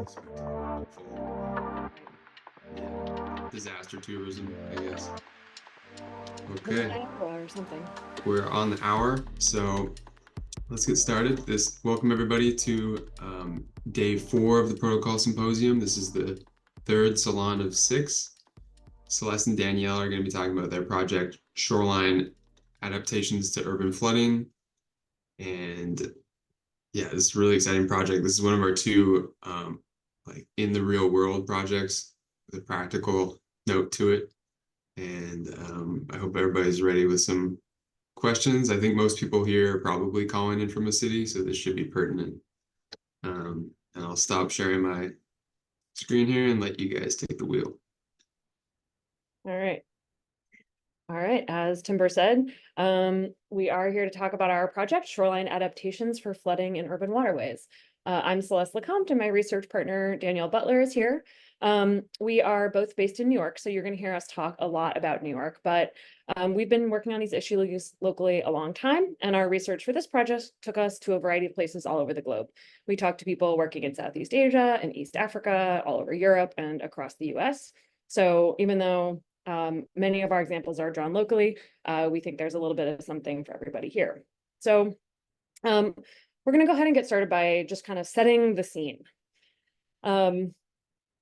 expecting full, disaster tourism, I guess. Okay, Or something. we're on the hour, so let's get started. Welcome everybody to day 4 of the Protocol Symposium. This is the third Salon of 6. Celeste and Danielle are going to be talking about their project Shoreline, Adaptations to Urban Flooding. And yeah, this is a really exciting project. This is one of our two like in the real world projects with a practical note to it. And I hope everybody's ready with some questions. I think most people here are probably calling in from a city, so this should be pertinent. And I'll stop sharing my screen here and let you guys take the wheel. All right. All right, as Timber said, we are here to talk about our project, Shoreline Adaptations for Flooding in Urban Waterways. I'm Celeste LeCompte, and my research partner, Danielle Butler, is here. We are both based in New York, so you're going to hear us talk a lot about New York, but we've been working on these issues locally a long time, and our research for this project took us to a variety of places all over the globe. We talked to people working in Southeast Asia and East Africa, all over Europe, and across the US. So even though many of our examples are drawn locally, we think there's a little bit of something for everybody here. So we're going to go ahead and get started by just kind of setting the scene.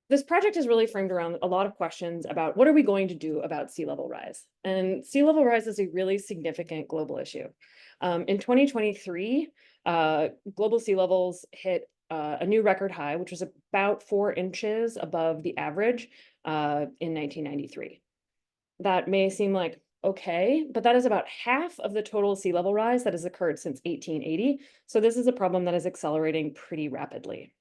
This project is really framed around a lot of questions about what are we going to do about sea level rise? And sea level rise is a really significant global issue. In 2023, global sea levels hit a new record high, which was about 4 inches above the average in 1993. That may seem like okay, but that is about half of the total sea level rise that has occurred since 1880. So this is a problem that is accelerating pretty rapidly.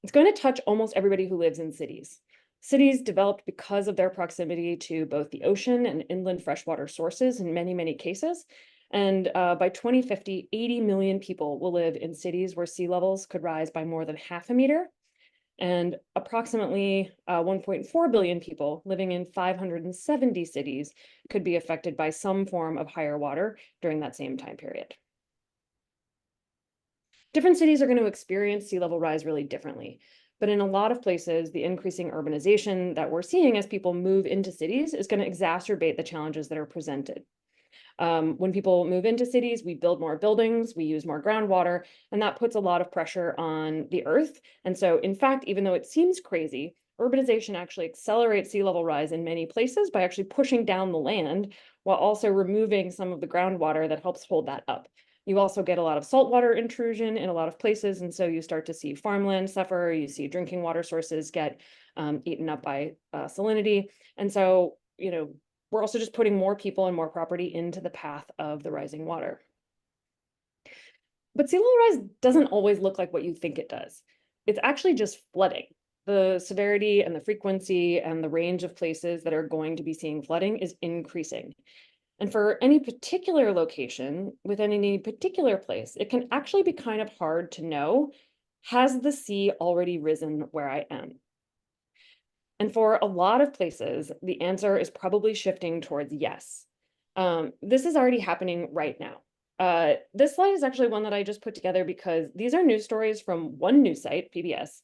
It's going to touch almost everybody who lives in cities. Cities developed because of their proximity to both the ocean and inland freshwater sources in many, many cases. And by 2050, 80 million people will live in cities where sea levels could rise by more than half a meter. And approximately 1.4 billion people living in 570 cities could be affected by some form of higher water during that same time period. Different cities are going to experience sea level rise really differently. But in a lot of places, the increasing urbanization that we're seeing as people move into cities is going to exacerbate the challenges that are presented. When people move into cities, we build more buildings, we use more groundwater, and that puts a lot of pressure on the earth. And so, in fact, even though it seems crazy, urbanization actually accelerates sea level rise in many places by actually pushing down the land while also removing some of the groundwater that helps hold that up. You also get a lot of saltwater intrusion in a lot of places, and so you start to see farmland suffer, you see drinking water sources get eaten up by salinity. And so, we're also just putting more people and more property into the path of the rising water. But sea level rise doesn't always look like what you think it does. It's actually just flooding. The severity and the frequency and the range of places that are going to be seeing flooding is increasing. And for any particular location within any particular place, it can actually be kind of hard to know, has the sea already risen where I am? And for a lot of places, the answer is probably shifting towards yes. This is already happening right now. This slide is actually one that I just put together because these are news stories from one news site, PBS,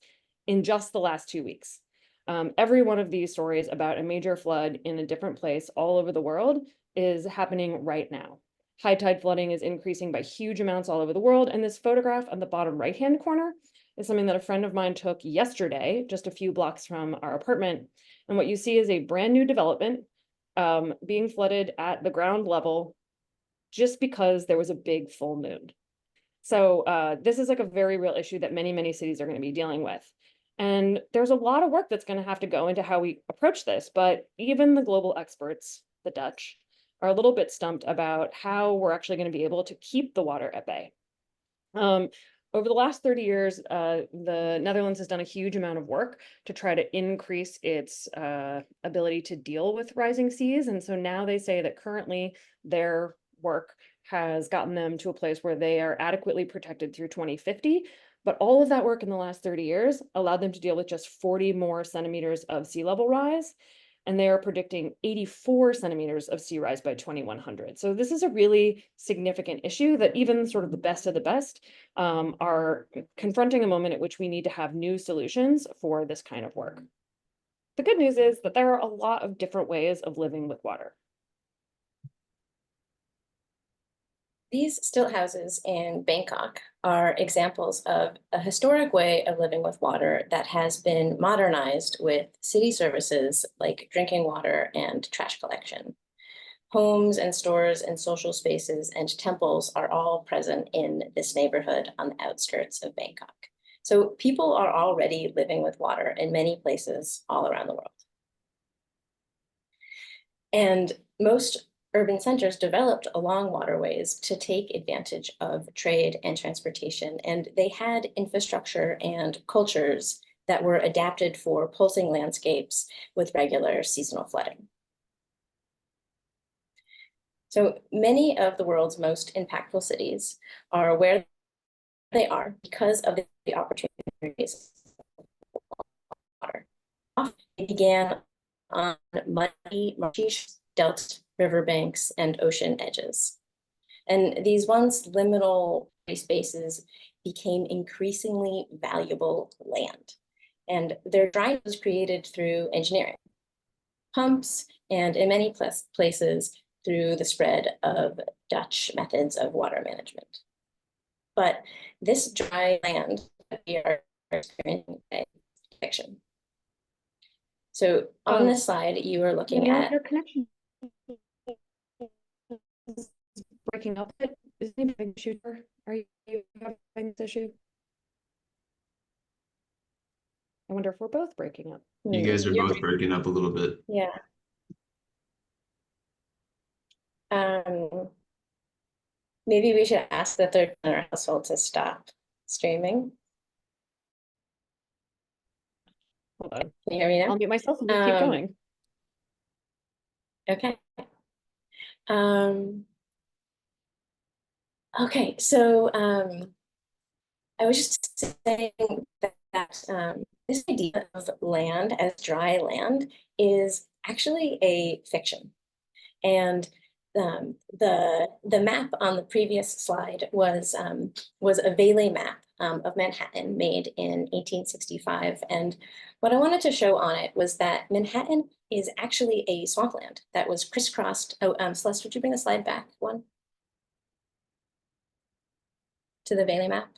in just the last 2 weeks. Every one of these stories about a major flood in a different place all over the world is happening right now. High tide flooding is increasing by huge amounts all over the world. And this photograph on the bottom right-hand corner is something that a friend of mine took yesterday, just a few blocks from our apartment. And what you see is a brand new development being flooded at the ground level just because there was a big full moon. So this is like a very real issue that many, many cities are going to be dealing with. And there's a lot of work that's going to have to go into how we approach this, but even the global experts, the Dutch, are a little bit stumped about how we're actually going to be able to keep the water at bay. Over the last 30 years, the Netherlands has done a huge amount of work to try to increase its ability to deal with rising seas. And so now they say that currently their work has gotten them to a place where they are adequately protected through 2050. But all of that work in the last 30 years allowed them to deal with just 40 more centimeters of sea level rise. and they are predicting 84 centimeters of sea rise by 2100. So this is a really significant issue that even sort of the best of the best are confronting a moment at which we need to have new solutions for this kind of work. The good news is that there are a lot of different ways of living with water. These stilt houses in Bangkok are examples of a historic way of living with water that has been modernized with city services like drinking water and trash collection. Homes and stores and social spaces and temples are all present in this neighborhood on the outskirts of Bangkok. So people are already living with water in many places all around the world. And most urban centers developed along waterways to take advantage of trade and transportation, and they had infrastructure and cultures that were adapted for pulsing landscapes with regular seasonal flooding. So many of the world's most impactful cities are where they are because of the opportunities of water. It began on muddy, marshy delta riverbanks and ocean edges. And these once liminal spaces became increasingly valuable land. And their dryness was created through engineering, pumps, and in many places through the spread of Dutch methods of water management. But this dry land that we are experiencing today is fiction. So on this slide, you are looking at your connection is breaking up. Is anybody having an issue? Are you having this issue? I wonder if we're both breaking up. You guys are both breaking up a little bit. Yeah. Maybe we should ask the third in our household to stop streaming. Hold on. Can you hear me now? I'll mute myself and keep going. Okay. Okay, so I was just saying that this idea of land as dry land is actually a fiction. And the map on the previous slide was a Valley map of Manhattan made in 1865. And what I wanted to show on it was that Manhattan is actually a swampland that was crisscrossed. Oh, Celeste, would you bring the slide back one? To the Valley map.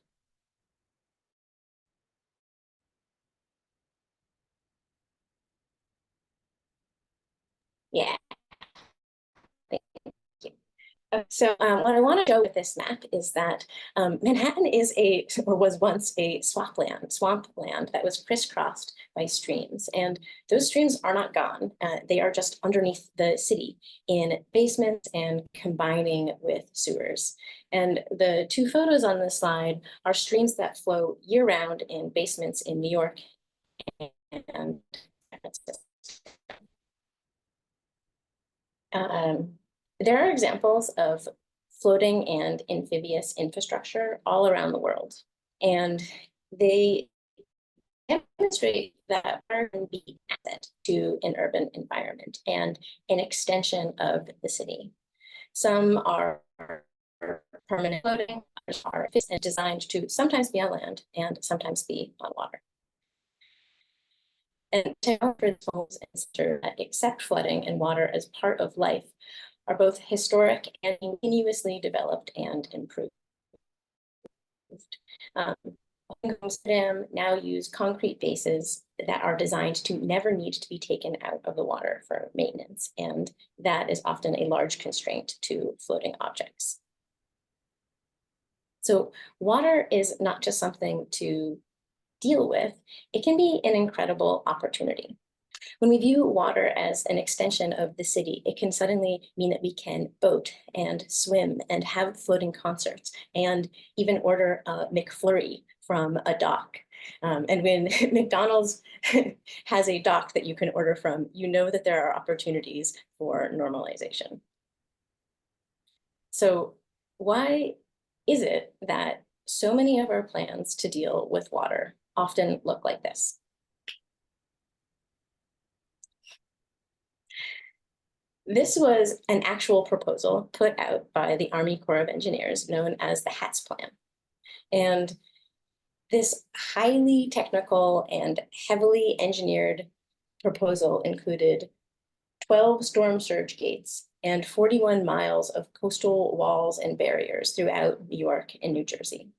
Yeah. Thank you. So what I want to show with this map is that Manhattan is or was once a swampland that was crisscrossed by streams. And those streams are not gone. They are just underneath the city in basements and combining with sewers. And the two photos on this slide are streams that flow year-round in basements in New York and San Francisco. There are examples of floating and amphibious infrastructure all around the world, and they demonstrate that water can be an asset to an urban environment and an extension of the city. Some are permanent floating, others are designed to sometimes be on land and sometimes be on water. And principles that accept flooding and water as part of life are both historic and continuously developed and improved. Amsterdam now use concrete bases that are designed to never need to be taken out of the water for maintenance, and that is often a large constraint to floating objects. So water is not just something to deal with, it can be an incredible opportunity. When we view water as an extension of the city, it can suddenly mean that we can boat and swim and have floating concerts and even order a McFlurry from a dock. And when McDonald's has a dock that you can order from, you know that there are opportunities for normalization. So why is it that so many of our plans to deal with water often look like this? This was an actual proposal put out by the Army Corps of Engineers known as the HATS Plan. And this highly technical and heavily engineered proposal included 12 storm surge gates and 41 miles of coastal walls and barriers throughout New York and New Jersey.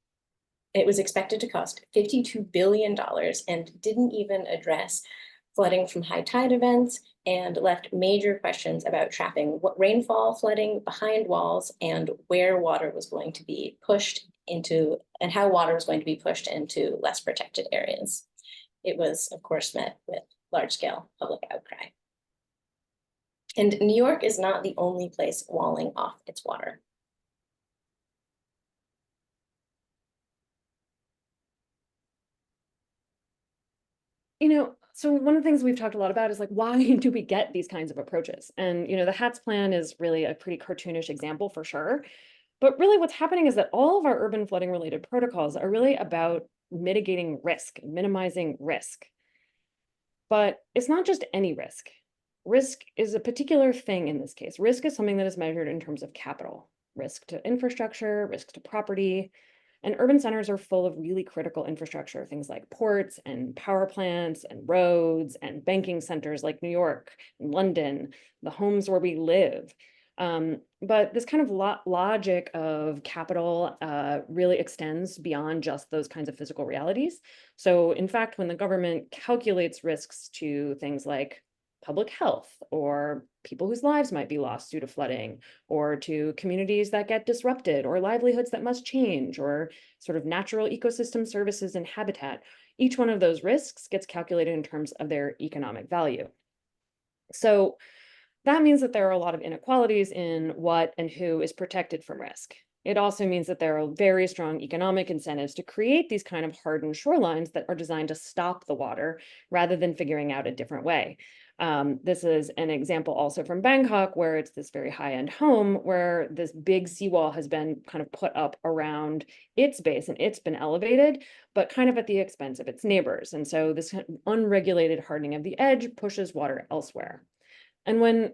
It was expected to cost $52 billion and didn't even address flooding from high tide events and left major questions about trapping rainfall flooding behind walls and where water was going to be pushed into and how water was going to be pushed into less protected areas. It was, of course, met with large-scale public outcry. And New York is not the only place walling off its water. So one of the things we've talked a lot about is like, why do we get these kinds of approaches? And, the HATS plan is really a pretty cartoonish example for sure. But really what's happening is that all of our urban flooding related protocols are really about mitigating risk, minimizing risk. But it's not just any risk. Risk is a particular thing in this case. Risk is something that is measured in terms of capital, risk to infrastructure, risk to property. And urban centers are full of really critical infrastructure, things like ports and power plants and roads and banking centers like New York and London, the homes where we live. But this kind of logic of capital really extends beyond just those kinds of physical realities. So in fact, when the government calculates risks to things like public health or people whose lives might be lost due to flooding, or to communities that get disrupted, or livelihoods that must change, or sort of natural ecosystem services and habitat, each one of those risks gets calculated in terms of their economic value. So that means that there are a lot of inequalities in what and who is protected from risk. It also means that there are very strong economic incentives to create these kind of hardened shorelines that are designed to stop the water rather than figuring out a different way. This is an example also from Bangkok, where it's this very high-end home where this big seawall has been kind of put up around its base and it's been elevated, but kind of at the expense of its neighbors. And so this unregulated hardening of the edge pushes water elsewhere. And when,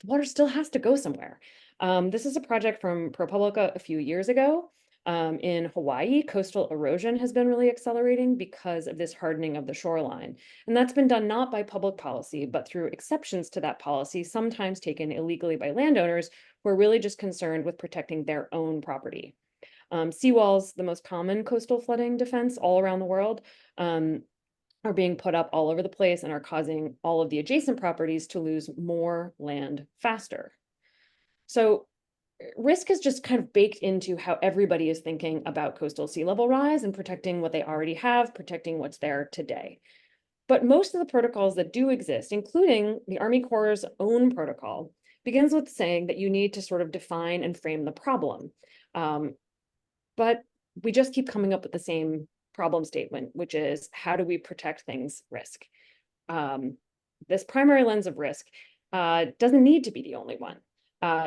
water still has to go somewhere. This is a project from ProPublica a few years ago. In Hawaii, coastal erosion has been really accelerating because of this hardening of the shoreline. And that's been done not by public policy, but through exceptions to that policy, sometimes taken illegally by landowners who are really just concerned with protecting their own property. Seawalls, the most common coastal flooding defense all around the world, are being put up all over the place and are causing all of the adjacent properties to lose more land faster. So risk is just kind of baked into how everybody is thinking about coastal sea level rise and protecting what they already have, protecting what's there today. But most of the protocols that do exist, including the Army Corps' own protocol, begins with saying that you need to sort of define and frame the problem. But we just keep coming up with the same problem statement, which is, how do we protect things risk? This primary lens of risk doesn't need to be the only one.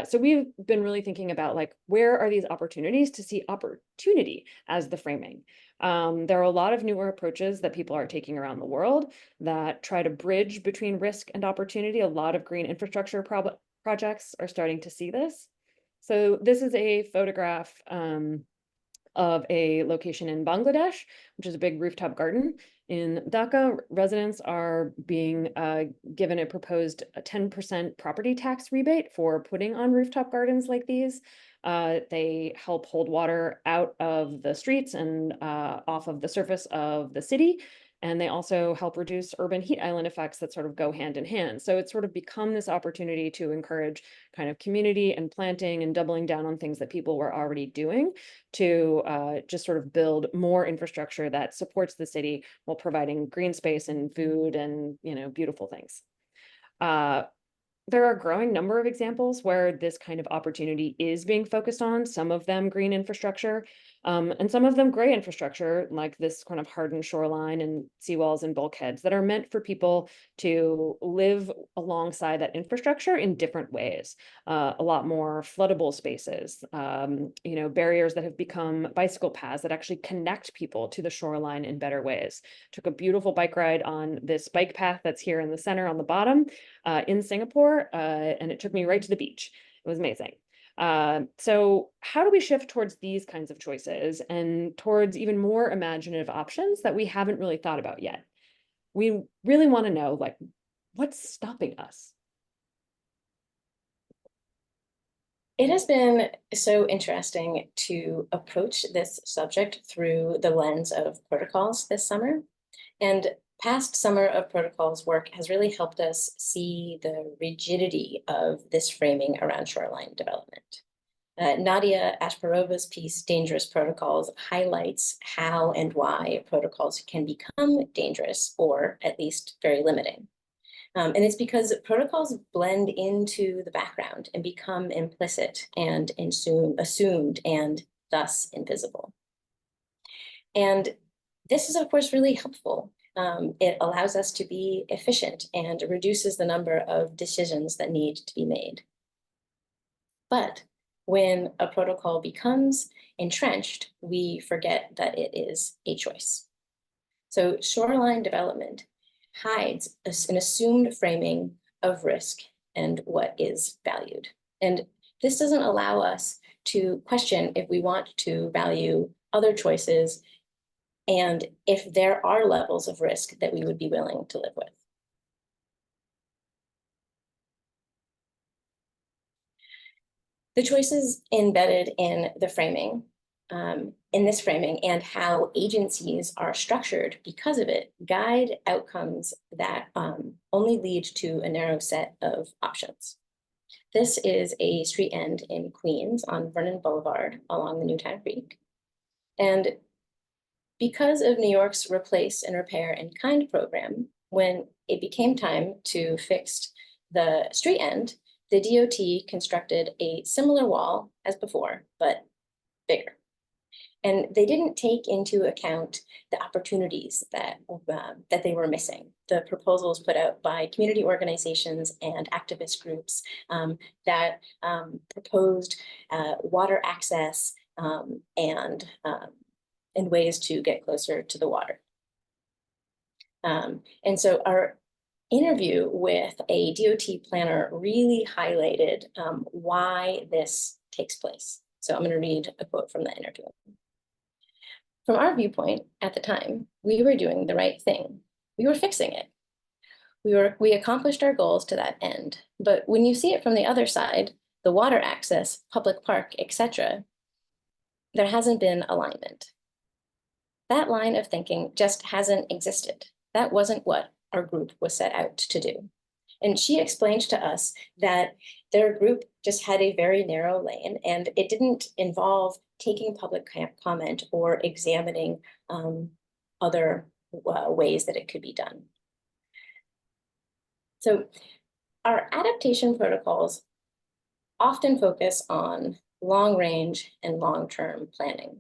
So we've been really thinking about, like, where are these opportunities to see opportunity as the framing? There are a lot of newer approaches that people are taking around the world that try to bridge between risk and opportunity. A lot of green infrastructure projects are starting to see this. So this is a photograph of a location in Bangladesh, which is a big rooftop garden. In Dhaka, residents are being given a proposed 10% property tax rebate for putting on rooftop gardens like these. They help hold water out of the streets and off of the surface of the city. And they also help reduce urban heat island effects that sort of go hand in hand. So it's sort of become this opportunity to encourage kind of community and planting and doubling down on things that people were already doing to just sort of build more infrastructure that supports the city while providing green space and food and, beautiful things. There are a growing number of examples where this kind of opportunity is being focused on, some of them green infrastructure, and some of them gray infrastructure, like this kind of hardened shoreline and seawalls and bulkheads that are meant for people to live alongside that infrastructure in different ways. A lot more floodable spaces, barriers that have become bicycle paths that actually connect people to the shoreline in better ways. Took a beautiful bike ride on this bike path that's here in the center on the bottom in Singapore. before, and it took me right to the beach. It was amazing. So how do we shift towards these kinds of choices and towards even more imaginative options that we haven't really thought about yet? We really want to know, like, what's stopping us? It has been so interesting to approach this subject through the lens of protocols this summer. And past summer of protocols work has really helped us see the rigidity of this framing around shoreline development. Nadia Asparova's piece, Dangerous Protocols, highlights how and why protocols can become dangerous, or at least very limiting. And it's because protocols blend into the background and become implicit and assumed and thus invisible. And this is, of course, really helpful. It allows us to be efficient and reduces the number of decisions that need to be made. But when a protocol becomes entrenched, we forget that it is a choice. So shoreline development hides an assumed framing of risk and what is valued. And this doesn't allow us to question if we want to value other choices and if there are levels of risk that we would be willing to live with. The choices embedded in the framing, in this framing, and how agencies are structured because of it, guide outcomes that only lead to a narrow set of options. This is a street end in Queens on Vernon Boulevard along the Newtown Creek. And because of New York's Replace and Repair in Kind program, when it became time to fix the street end, the DOT constructed a similar wall as before, but bigger. And they didn't take into account the opportunities that they were missing. The proposals put out by community organizations and activist groups that proposed water access and ways to get closer to the water. And so our interview with a DOT planner really highlighted why this takes place. So I'm going to read a quote from the interview. From our viewpoint at the time, we were doing the right thing. We were fixing it. We accomplished our goals to that end. But when you see it from the other side, the water access, public park, etc., there hasn't been alignment. That line of thinking just hasn't existed. That wasn't what our group was set out to do. And she explained to us that their group just had a very narrow lane and it didn't involve taking public comment or examining other ways that it could be done. So our adaptation protocols often focus on long-range and long-term planning.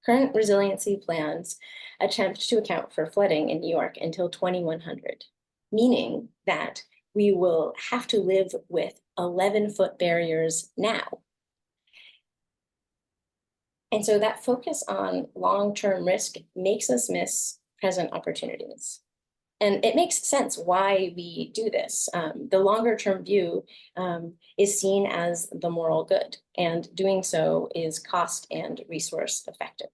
Current resiliency plans attempt to account for flooding in New York until 2100, meaning that we will have to live with 11-foot barriers now. And so that focus on long-term risk makes us miss present opportunities. And it makes sense why we do this. The longer-term view is seen as the moral good, and doing so is cost and resource effective.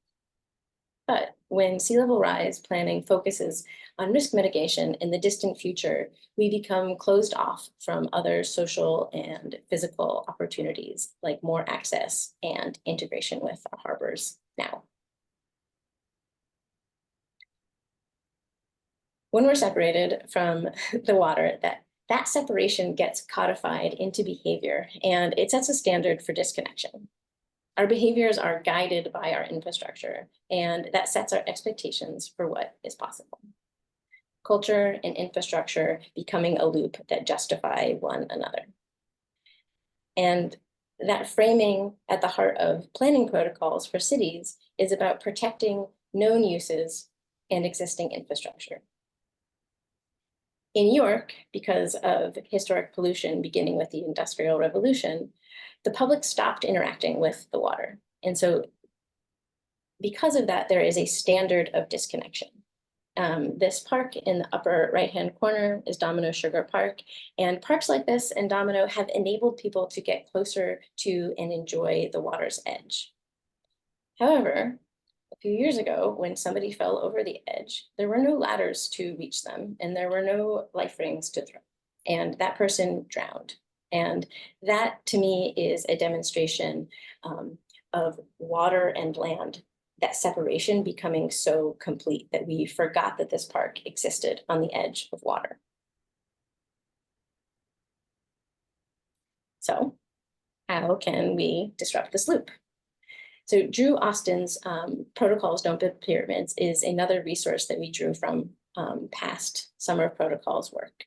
But when sea level rise planning focuses on risk mitigation in the distant future, we become closed off from other social and physical opportunities like more access and integration with our harbors now. When we're separated from the water, that separation gets codified into behavior, and it sets a standard for disconnection. Our behaviors are guided by our infrastructure, and that sets our expectations for what is possible. Culture and infrastructure becoming a loop that justify one another. And that framing at the heart of planning protocols for cities is about protecting known uses and existing infrastructure. In New York, because of historic pollution beginning with the Industrial Revolution, the public stopped interacting with the water. And so because of that, there is a standard of disconnection. This park in the upper right-hand corner is Domino Sugar Park, and parks like this and Domino have enabled people to get closer to and enjoy the water's edge. However, a few years ago, when somebody fell over the edge, there were no ladders to reach them, and there were no life rings to throw, and that person drowned. And that, to me, is a demonstration of water and land, that separation becoming so complete that we forgot that this park existed on the edge of water. So how can we disrupt this loop? So Drew Austin's Protocols Don't Build Pyramids is another resource that we drew from past Summer of Protocols work.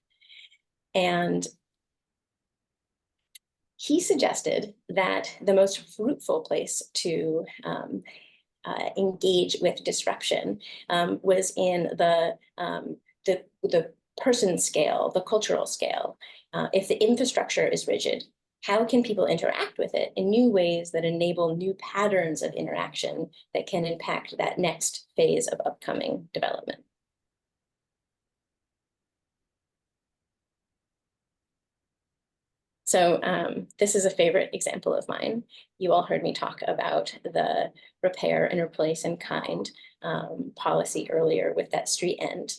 And he suggested that the most fruitful place to engage with disruption was in the person scale, the cultural scale. If the infrastructure is rigid, how can people interact with it in new ways that enable new patterns of interaction that can impact that next phase of upcoming development? So this is a favorite example of mine. You all heard me talk about the repair and replace in kind policy earlier with that street end.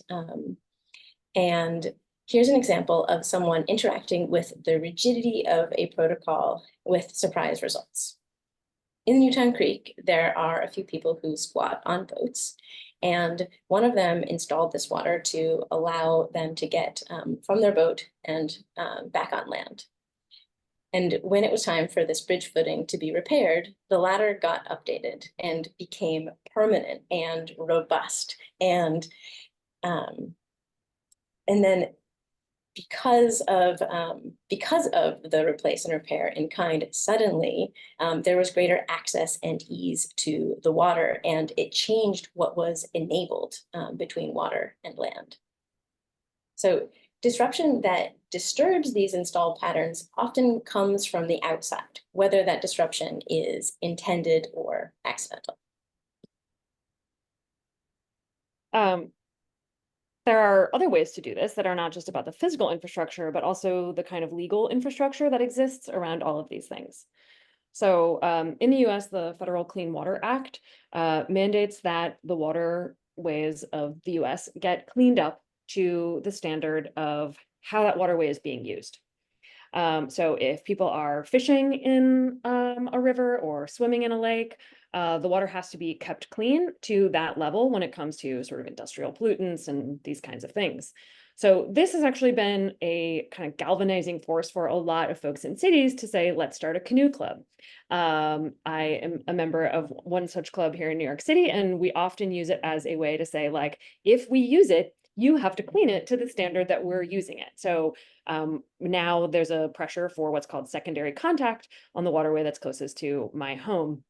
And here's an example of someone interacting with the rigidity of a protocol with surprise results. In Newtown Creek, there are a few people who squat on boats, and one of them installed this water to allow them to get from their boat and back on land. And when it was time for this bridge footing to be repaired, the ladder got updated and became permanent and robust. And then because of the replace and repair in kind, suddenly there was greater access and ease to the water, and it changed what was enabled between water and land. So disruption that disturbs these installed patterns often comes from the outside, whether that disruption is intended or accidental. There are other ways to do this that are not just about the physical infrastructure, but also the kind of legal infrastructure that exists around all of these things. So in the US, the Federal Clean Water Act mandates that the waterways of the US get cleaned up to the standard of how that waterway is being used. So if people are fishing in a river or swimming in a lake, the water has to be kept clean to that level when it comes to sort of industrial pollutants and these kinds of things. So this has actually been a kind of galvanizing force for a lot of folks in cities to say, let's start a canoe club. I am a member of one such club here in New York City, and we often use it as a way to say, like, if we use it, you have to clean it to the standard that we're using it. So now there's a pressure for what's called secondary contact on the waterway that's closest to my home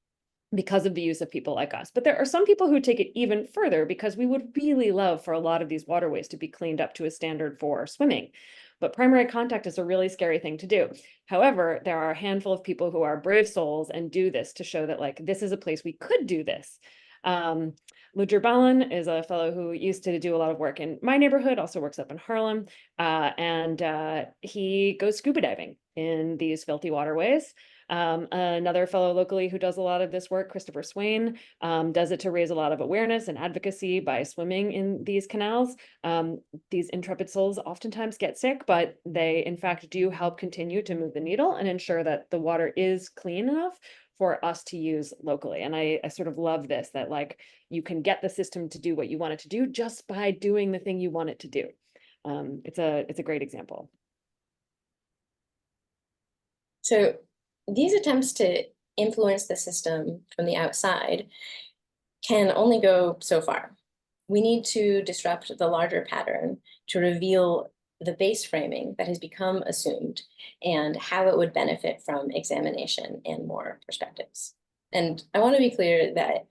because of the use of people like us. But there are some people who take it even further, because we would really love for a lot of these waterways to be cleaned up to a standard for swimming. But primary contact is a really scary thing to do. However, there are a handful of people who are brave souls and do this to show that, like, this is a place we could do this. Ludger Ballen is a fellow who used to do a lot of work in my neighborhood, also works up in Harlem, and he goes scuba diving in these filthy waterways. Another fellow locally who does a lot of this work, Christopher Swain, does it to raise a lot of awareness and advocacy by swimming in these canals. These intrepid souls oftentimes get sick, but they in fact do help continue to move the needle and ensure that the water is clean enough for us to use locally. And I sort of love this, that like you can get the system to do what you want it to do just by doing the thing you want it to do. It's a great example. So these attempts to influence the system from the outside can only go so far. We need to disrupt the larger pattern to reveal the base framing that has become assumed and how it would benefit from examination and more perspectives. And I want to be clear that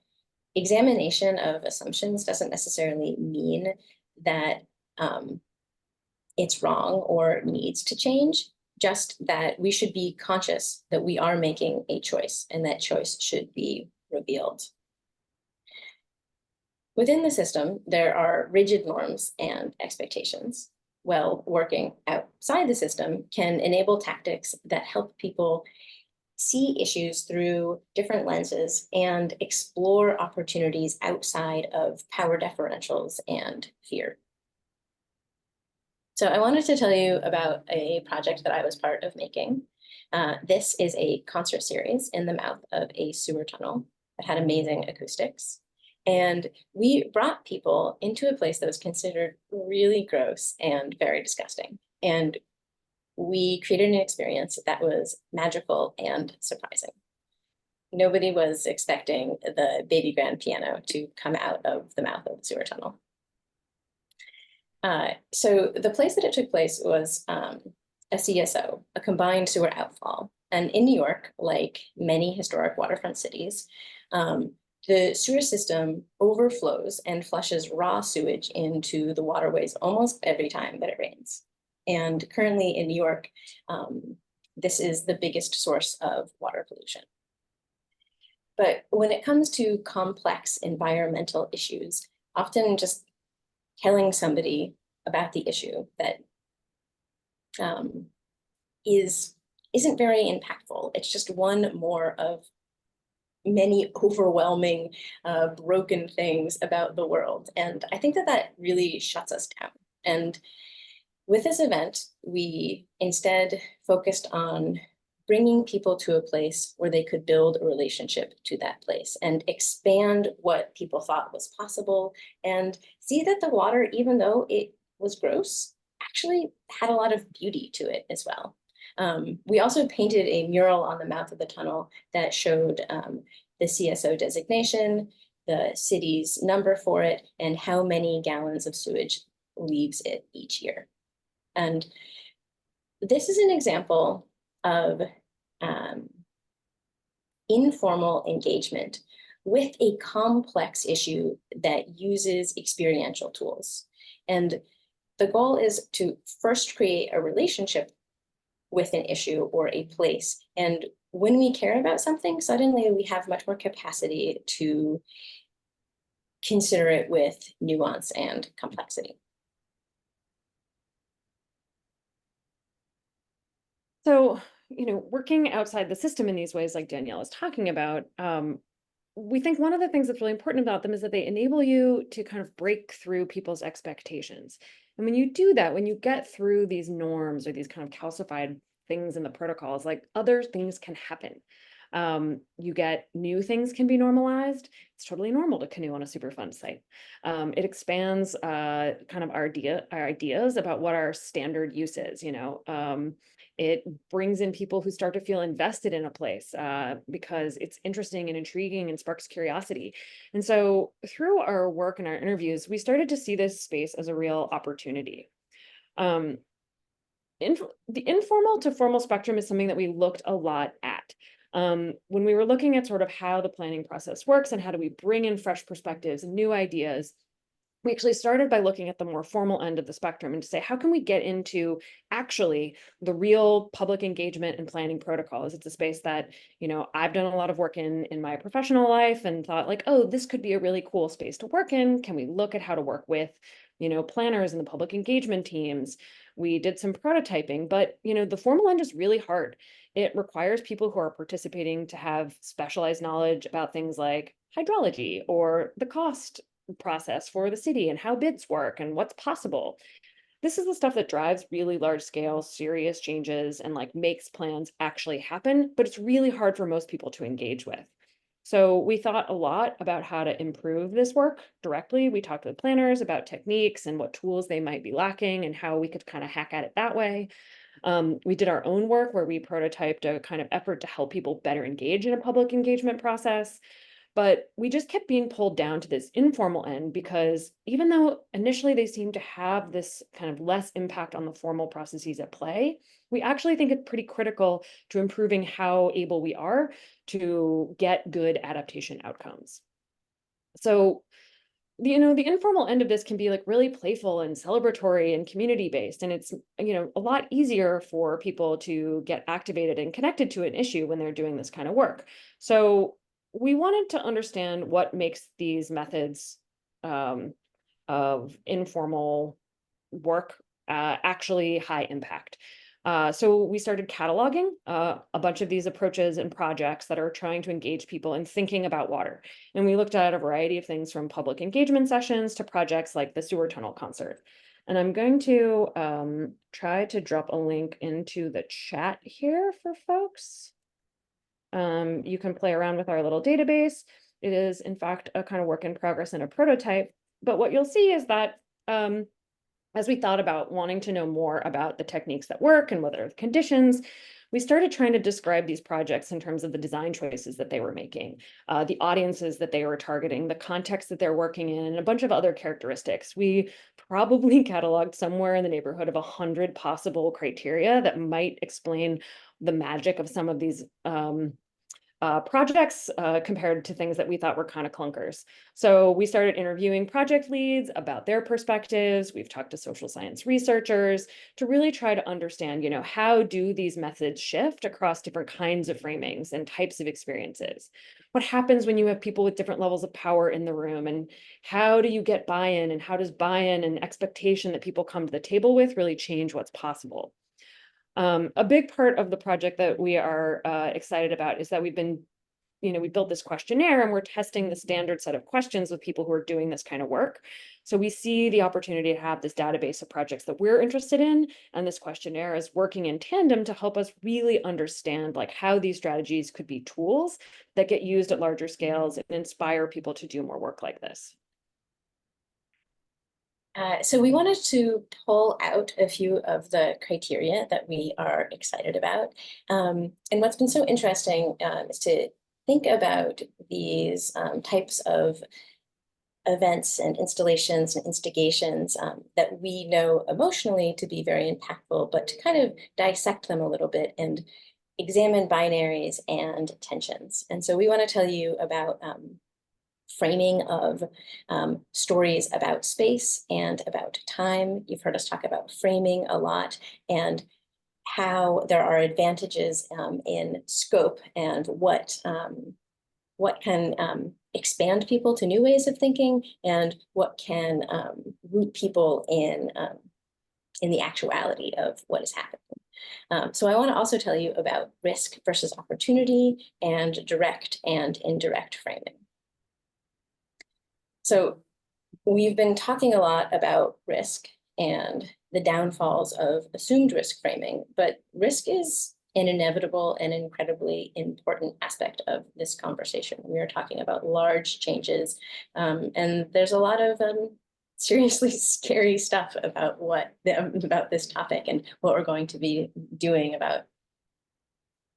examination of assumptions doesn't necessarily mean that it's wrong or needs to change, just that we should be conscious that we are making a choice and that choice should be revealed. Within the system, there are rigid norms and expectations. Well, working outside the system can enable tactics that help people see issues through different lenses and explore opportunities outside of power differentials and fear. So I wanted to tell you about a project that I was part of making. This is a concert series in the mouth of a sewer tunnel that had amazing acoustics. And we brought people into a place that was considered really gross and very disgusting. And we created an experience that was magical and surprising. Nobody was expecting the baby grand piano to come out of the mouth of the sewer tunnel. So the place that it took place was a CSO, a combined sewer outfall. And in New York, like many historic waterfront cities, the sewer system overflows and flushes raw sewage into the waterways almost every time that it rains. And currently in New York, this is the biggest source of water pollution. But when it comes to complex environmental issues, often just telling somebody about the issue that isn't very impactful. It's just one more of many overwhelming, broken things about the world. And I think that that really shuts us down. And with this event, we instead focused on bringing people to a place where they could build a relationship to that place and expand what people thought was possible and see that the water, even though it was gross, actually had a lot of beauty to it as well. We also painted a mural on the mouth of the tunnel that showed the CSO designation, the city's number for it, and how many gallons of sewage leaves it each year. And this is an example of informal engagement with a complex issue that uses experiential tools. And the goal is to first create a relationship with an issue or a place. And when we care about something, suddenly we have much more capacity to consider it with nuance and complexity. So, working outside the system in these ways, like Danielle is talking about, we think one of the things that's really important about them is that they enable you to kind of break through people's expectations. And when you do that, when you get through these norms or these kind of calcified things in the protocols, like other things can happen. You get new things can be normalized. It's totally normal to canoe on a Superfund site. It expands kind of our ideas about what our standard use is, it brings in people who start to feel invested in a place because it's interesting and intriguing and sparks curiosity. And so through our work and our interviews, we started to see this space as a real opportunity. The informal to formal spectrum is something that we looked a lot at. When we were looking at sort of how the planning process works and how do we bring in fresh perspectives and new ideas, we actually started by looking at the more formal end of the spectrum and to say, how can we get into actually the real public engagement and planning protocols? It's a space that, I've done a lot of work in my professional life and thought like, oh, this could be a really cool space to work in. Can we look at how to work with, planners and the public engagement teams? We did some prototyping, but, the formal end is really hard. It requires people who are participating to have specialized knowledge about things like hydrology or the cost process for the city and how bids work and what's possible. This is the stuff that drives really large scale, serious changes and like makes plans actually happen, but it's really hard for most people to engage with. So we thought a lot about how to improve this work directly. We talked with planners about techniques and what tools they might be lacking and how we could kind of hack at it that way. We did our own work where we prototyped a kind of effort to help people better engage in a public engagement process. But we just kept being pulled down to this informal end because even though initially they seem to have this kind of less impact on the formal processes at play, we actually think it's pretty critical to improving how able we are to get good adaptation outcomes. So, the informal end of this can be like really playful and celebratory and community based. And it's, a lot easier for people to get activated and connected to an issue when they're doing this kind of work. So we wanted to understand what makes these methods of informal work, actually high impact. So we started cataloging a bunch of these approaches and projects that are trying to engage people in thinking about water. And we looked at a variety of things from public engagement sessions to projects like the sewer tunnel concert. And I'm going to try to drop a link into the chat here for folks. You can play around with our little database. It is, in fact, a kind of work in progress and a prototype. But what you'll see is that as we thought about wanting to know more about the techniques that work and what are the conditions, we started trying to describe these projects in terms of the design choices that they were making, the audiences that they were targeting, the context that they're working in, and a bunch of other characteristics. We probably cataloged somewhere in the neighborhood of 100 possible criteria that might explain the magic of some of these projects compared to things that we thought were kind of clunkers. So we started interviewing project leads about their perspectives. We've talked to social science researchers to really try to understand, how do these methods shift across different kinds of framings and types of experiences? What happens when you have people with different levels of power in the room? And how do you get buy-in? And how does buy-in and expectation that people come to the table with really change what's possible? A big part of the project that we are excited about is that we built this questionnaire and we're testing the standard set of questions with people who are doing this kind of work. So we see the opportunity to have this database of projects that we're interested in, and this questionnaire is working in tandem to help us really understand how these strategies could be tools that get used at larger scales and inspire people to do more work like this. So we wanted to pull out a few of the criteria that we are excited about. And what's been so interesting is to think about these types of events and installations and instigations that we know emotionally to be very impactful, but to kind of dissect them a little bit and examine binaries and tensions. And so we want to tell you about framing of stories about space and about time. You've heard us talk about framing a lot, and how there are advantages in scope and what can expand people to new ways of thinking, and what can root people in the actuality of what is happening. So I want to also tell you about risk versus opportunity and direct and indirect framing. So we've been talking a lot about risk and the downfalls of assumed risk framing, but risk is an inevitable and incredibly important aspect of this conversation. We are talking about large changes, and there's a lot of seriously scary stuff about about this topic and what we're going to be doing about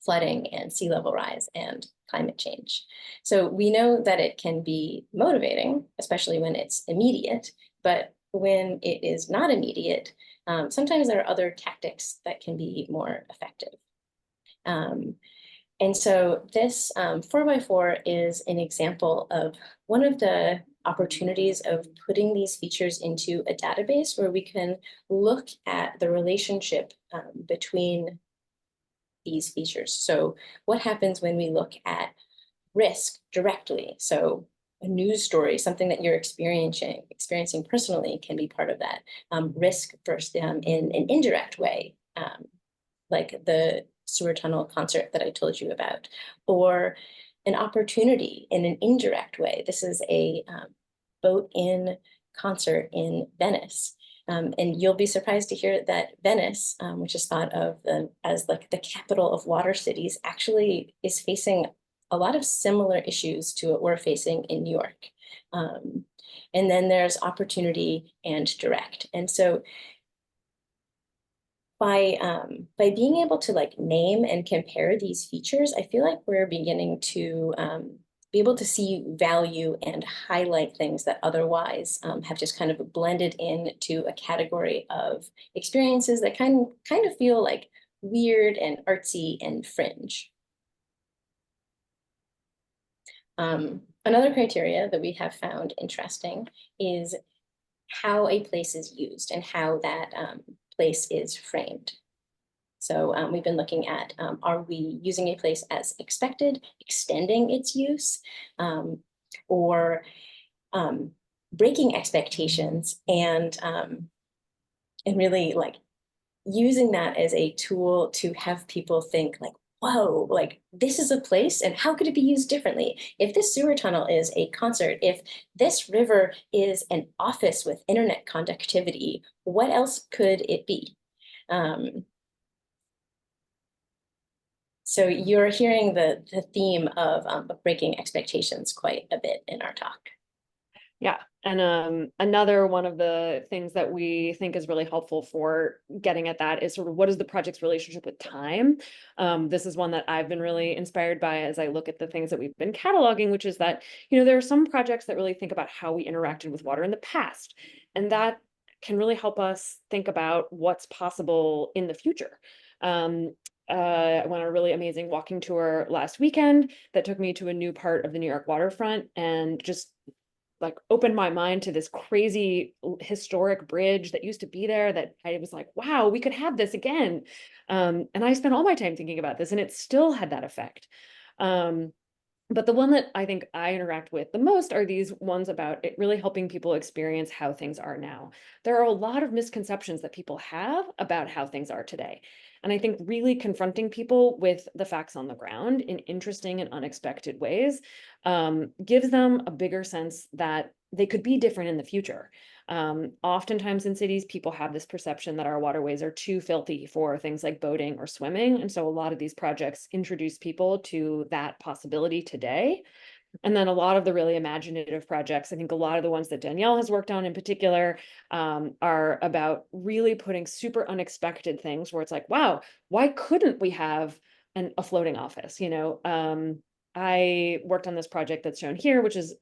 flooding and sea level rise and climate change. So we know that it can be motivating, especially when it's immediate, but when it is not immediate, sometimes there are other tactics that can be more effective. And so this 4x4 is an example of one of the opportunities of putting these features into a database where we can look at the relationship between these features. So what happens when we look at risk directly? So a news story, something that you're experiencing personally, can be part of that. Risk versus in an indirect way, like the sewer tunnel concert that I told you about, or an opportunity in an indirect way. This is a boat-in concert in Venice. And you'll be surprised to hear that Venice, which is thought of as like the capital of water cities, actually is facing a lot of similar issues to what we're facing in New York. And then there's opportunity and direct. And so by being able to name and compare these features, I feel like we're beginning to be able to see value and highlight things that otherwise have just kind of blended into a category of experiences that kind of feel like weird and artsy and fringe. Another criteria that we have found interesting is how a place is used and how that place is framed. So we've been looking at, are we using a place as expected, extending its use, or breaking expectations and really like using that as a tool to have people think like, whoa, like this is a place and how could it be used differently? If this sewer tunnel is a concert, if this river is an office with internet conductivity, what else could it be? So you're hearing the theme of breaking expectations quite a bit in our talk. Yeah, and another one of the things that we think is really helpful for getting at that is sort of what is the project's relationship with time? This is one that I've been really inspired by as I look at the things that we've been cataloging, which is that, you know, there are some projects that really think about how we interacted with water in the past, and that can really help us think about what's possible in the future. I went on a really amazing walking tour last weekend that took me to a new part of the New York waterfront and just like opened my mind to this crazy historic bridge that used to be there that I was like, wow, we could have this again. And I spent all my time thinking about this and it still had that effect. But the one that I think I interact with the most are these ones about it really helping people experience how things are now. There are a lot of misconceptions that people have about how things are today. And I think really confronting people with the facts on the ground in interesting and unexpected ways gives them a bigger sense that they could be different in the future. Oftentimes in cities, people have this perception that our waterways are too filthy for things like boating or swimming. And so a lot of these projects introduce people to that possibility today. And then a lot of the really imaginative projects, I think a lot of the ones that Danielle has worked on in particular, are about really putting super unexpected things where it's like, wow, why couldn't we have a floating office? You know, I worked on this project that's shown here, which is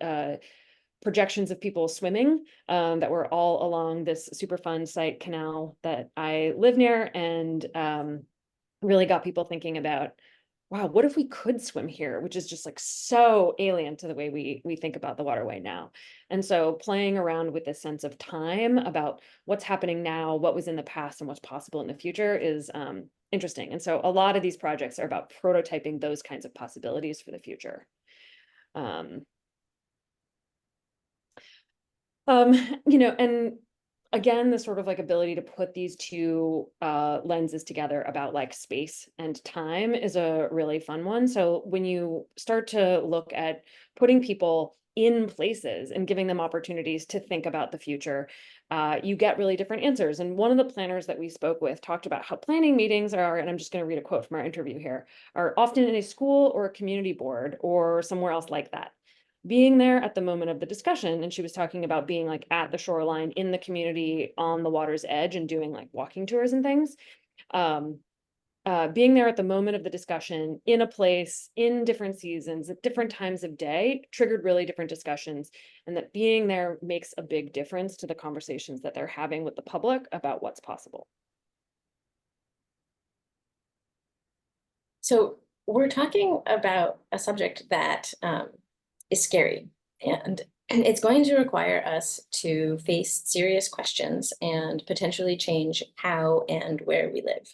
projections of people swimming that were all along this super fun site canal that I live near, and really got people thinking about, wow, what if we could swim here, which is just like so alien to the way we think about the waterway now. And so playing around with this sense of time about what's happening now, what was in the past, and what's possible in the future is interesting. And so a lot of these projects are about prototyping those kinds of possibilities for the future. You know, and again, the sort of like ability to put these two lenses together about like space and time is a really fun one. So when you start to look at putting people in places and giving them opportunities to think about the future, you get really different answers. And one of the planners that we spoke with talked about how planning meetings are, and I'm just going to read a quote from our interview here, are often in a school or a community board or somewhere else like that. Being there at the moment of the discussion, and she was talking about being like at the shoreline in the community on the water's edge and doing like walking tours and things. Being there at the moment of the discussion in a place in different seasons at different times of day triggered really different discussions, and that being there makes a big difference to the conversations that they're having with the public about what's possible. So we're talking about a subject that is scary, and it's going to require us to face serious questions and potentially change how and where we live.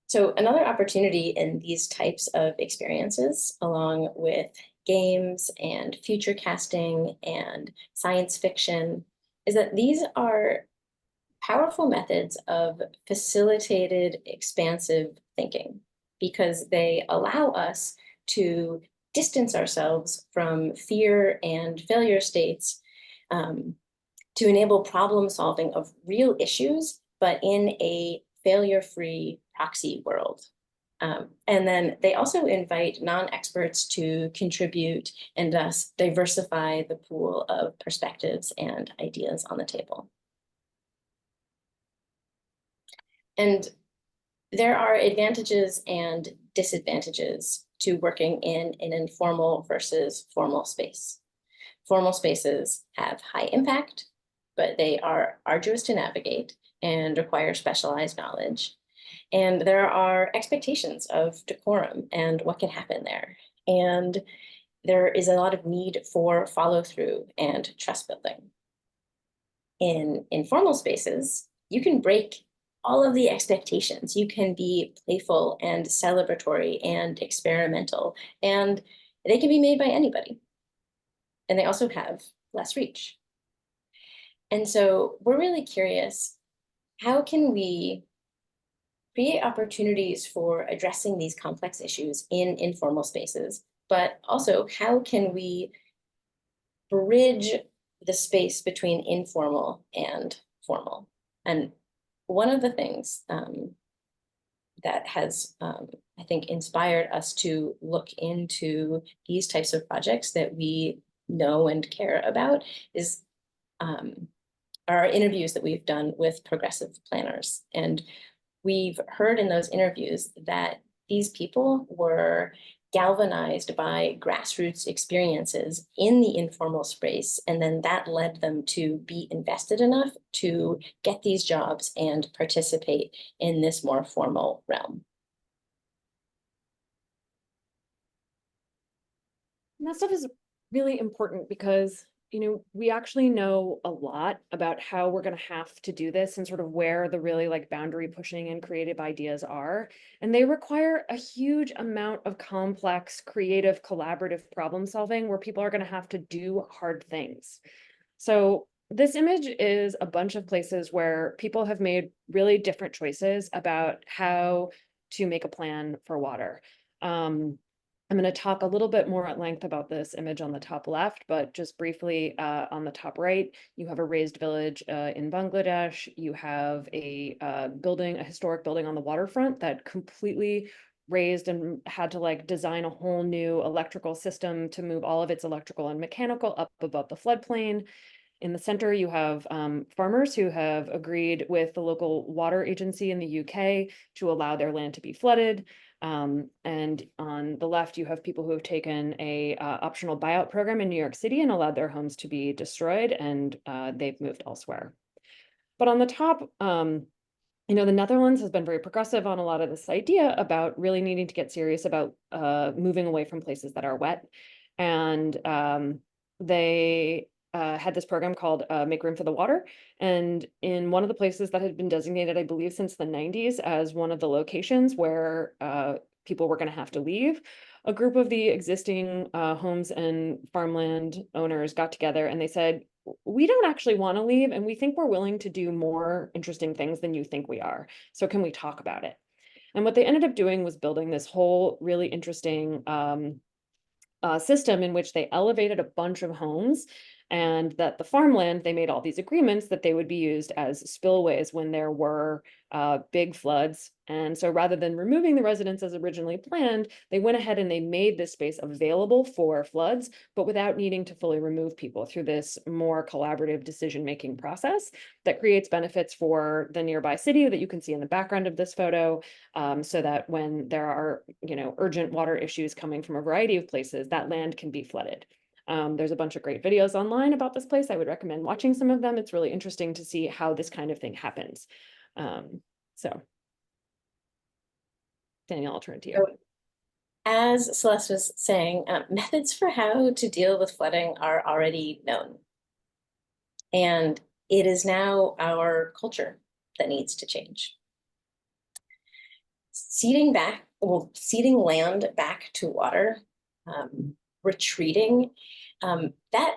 So another opportunity in these types of experiences, along with games and future casting and science fiction, is that these are powerful methods of facilitated expansive thinking because they allow us to distance ourselves from fear and failure states to enable problem solving of real issues, but in a failure-free proxy world. And then they also invite non-experts to contribute and thus diversify the pool of perspectives and ideas on the table. And there are advantages and disadvantages to working in an informal versus formal space. Formal spaces have high impact, but they are arduous to navigate and require specialized knowledge. And there are expectations of decorum and what can happen there. And there is a lot of need for follow through and trust building. In informal spaces, you can break all of the expectations. You can be playful and celebratory and experimental, and they can be made by anybody. And they also have less reach. And so we're really curious, how can we create opportunities for addressing these complex issues in informal spaces, but also how can we bridge the space between informal and formal? And one of the things that has, I think, inspired us to look into these types of projects that we know and care about is our interviews that we've done with progressive planners. And we've heard in those interviews that these people were galvanized by grassroots experiences in the informal space, and then that led them to be invested enough to get these jobs and participate in this more formal realm. And that stuff is really important because, we actually know a lot about how we're going to have to do this and sort of where the really like boundary pushing and creative ideas are. And they require a huge amount of complex, creative, collaborative problem solving where people are going to have to do hard things. So this image is a bunch of places where people have made really different choices about how to make a plan for water. I'm going to talk a little bit more at length about this image on the top left, but just briefly on the top right, you have a raised village in Bangladesh. You have a building, a historic building on the waterfront that completely raised and had to like design a whole new electrical system to move all of its electrical and mechanical up above the floodplain. In the center, you have farmers who have agreed with the local water agency in the UK to allow their land to be flooded. And on the left, you have people who have taken a optional buyout program in New York City and allowed their homes to be destroyed, and they've moved elsewhere. But on the top, the Netherlands has been very progressive on a lot of this idea about really needing to get serious about moving away from places that are wet. And they had this program called Make Room for the Water. And in one of the places that had been designated, I believe, since the 90s as one of the locations where people were going to have to leave, a group of the existing homes and farmland owners got together and they said, we don't actually want to leave, and we think we're willing to do more interesting things than you think we are. So can we talk about it? And what they ended up doing was building this whole really interesting system in which they elevated a bunch of homes, and that the farmland, they made all these agreements that they would be used as spillways when there were big floods. And so rather than removing the residents as originally planned, they went ahead and they made this space available for floods, but without needing to fully remove people through this more collaborative decision-making process that creates benefits for the nearby city that you can see in the background of this photo, so that when there are, urgent water issues coming from a variety of places, that land can be flooded. There's a bunch of great videos online about this place. I would recommend watching some of them. It's really interesting to see how this kind of thing happens. So Danielle, I'll turn to you. So, as Celeste was saying, methods for how to deal with flooding are already known. And it is now our culture that needs to change. Seeding land back to water, retreating, that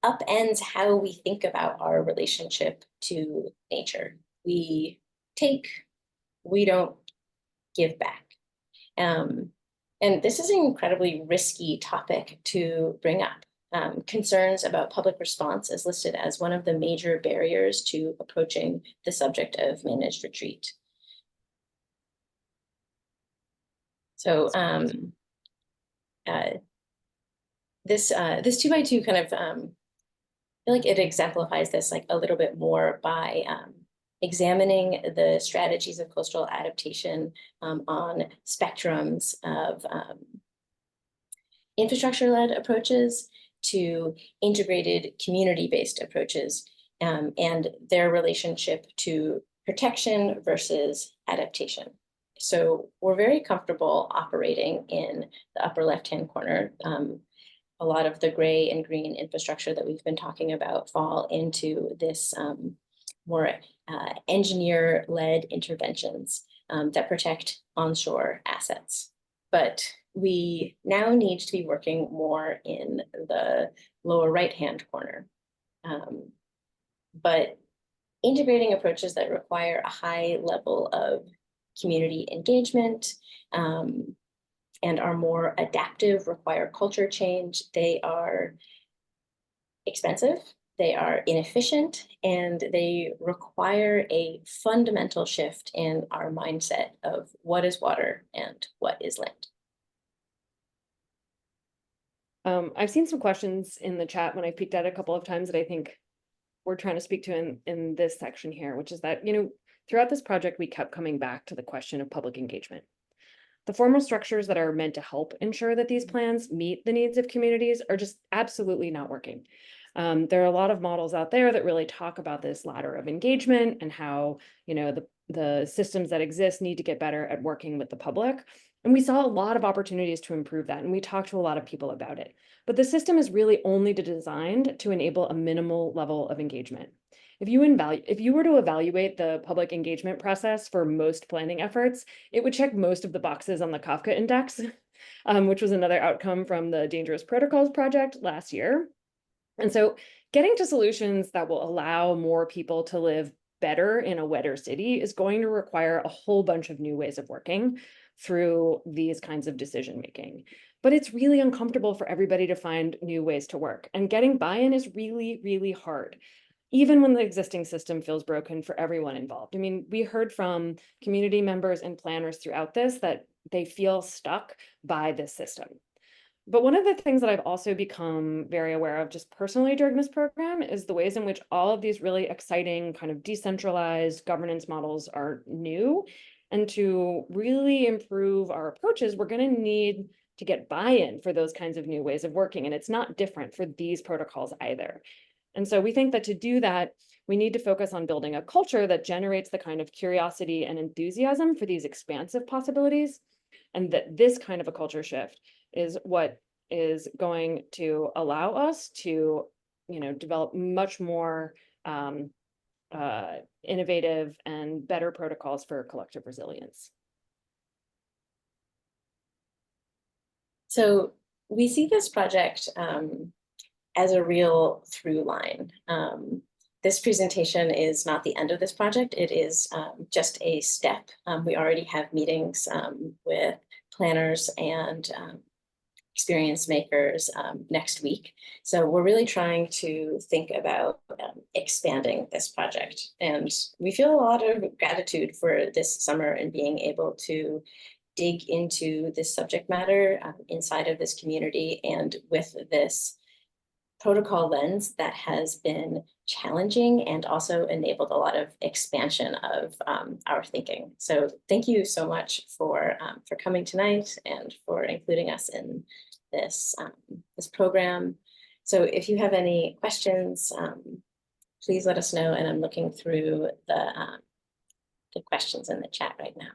upends how we think about our relationship to nature. We take, we don't give back. And this is an incredibly risky topic to bring up. Concerns about public response is listed as one of the major barriers to approaching the subject of managed retreat. So this 2x2 kind of, I feel like it exemplifies this like a little bit more by examining the strategies of coastal adaptation on spectrums of infrastructure-led approaches to integrated community-based approaches, and their relationship to protection versus adaptation. So we're very comfortable operating in the upper left-hand corner. A lot of the gray and green infrastructure that we've been talking about fall into this more engineer-led interventions that protect onshore assets. But we now need to be working more in the lower right-hand corner. But integrating approaches that require a high level of community engagement and are more adaptive, require culture change. They are expensive, they are inefficient, and they require a fundamental shift in our mindset of what is water and what is land. I've seen some questions in the chat when I peeked at it a couple of times that I think we're trying to speak to in this section here, which is that, throughout this project, we kept coming back to the question of public engagement. The formal structures that are meant to help ensure that these plans meet the needs of communities are just absolutely not working. There are a lot of models out there that really talk about this ladder of engagement and how, the systems that exist need to get better at working with the public. And we saw a lot of opportunities to improve that, and we talked to a lot of people about it. But the system is really only designed to enable a minimal level of engagement. If you were to evaluate the public engagement process for most planning efforts, it would check most of the boxes on the Kafka Index, which was another outcome from the Dangerous Protocols project last year. And so getting to solutions that will allow more people to live better in a wetter city is going to require a whole bunch of new ways of working through these kinds of decision making. But it's really uncomfortable for everybody to find new ways to work. And getting buy-in is really, really hard, even when the existing system feels broken for everyone involved. I mean, we heard from community members and planners throughout this that they feel stuck by this system. But one of the things that I've also become very aware of just personally during this program is the ways in which all of these really exciting kind of decentralized governance models are new. And to really improve our approaches, we're going to need to get buy-in for those kinds of new ways of working. And it's not different for these protocols either. And so we think that to do that, we need to focus on building a culture that generates the kind of curiosity and enthusiasm for these expansive possibilities. And that this kind of a culture shift is what is going to allow us to, develop much more innovative and better protocols for collective resilience. So we see this project as a real through line. This presentation is not the end of this project. It is just a step. We already have meetings with planners and experience makers next week. So we're really trying to think about expanding this project. And we feel a lot of gratitude for this summer and being able to dig into this subject matter inside of this community and with this protocol lens that has been challenging and also enabled a lot of expansion of our thinking. So thank you so much for coming tonight and for including us in this this program. So if you have any questions, please let us know. And I'm looking through the questions in the chat right now.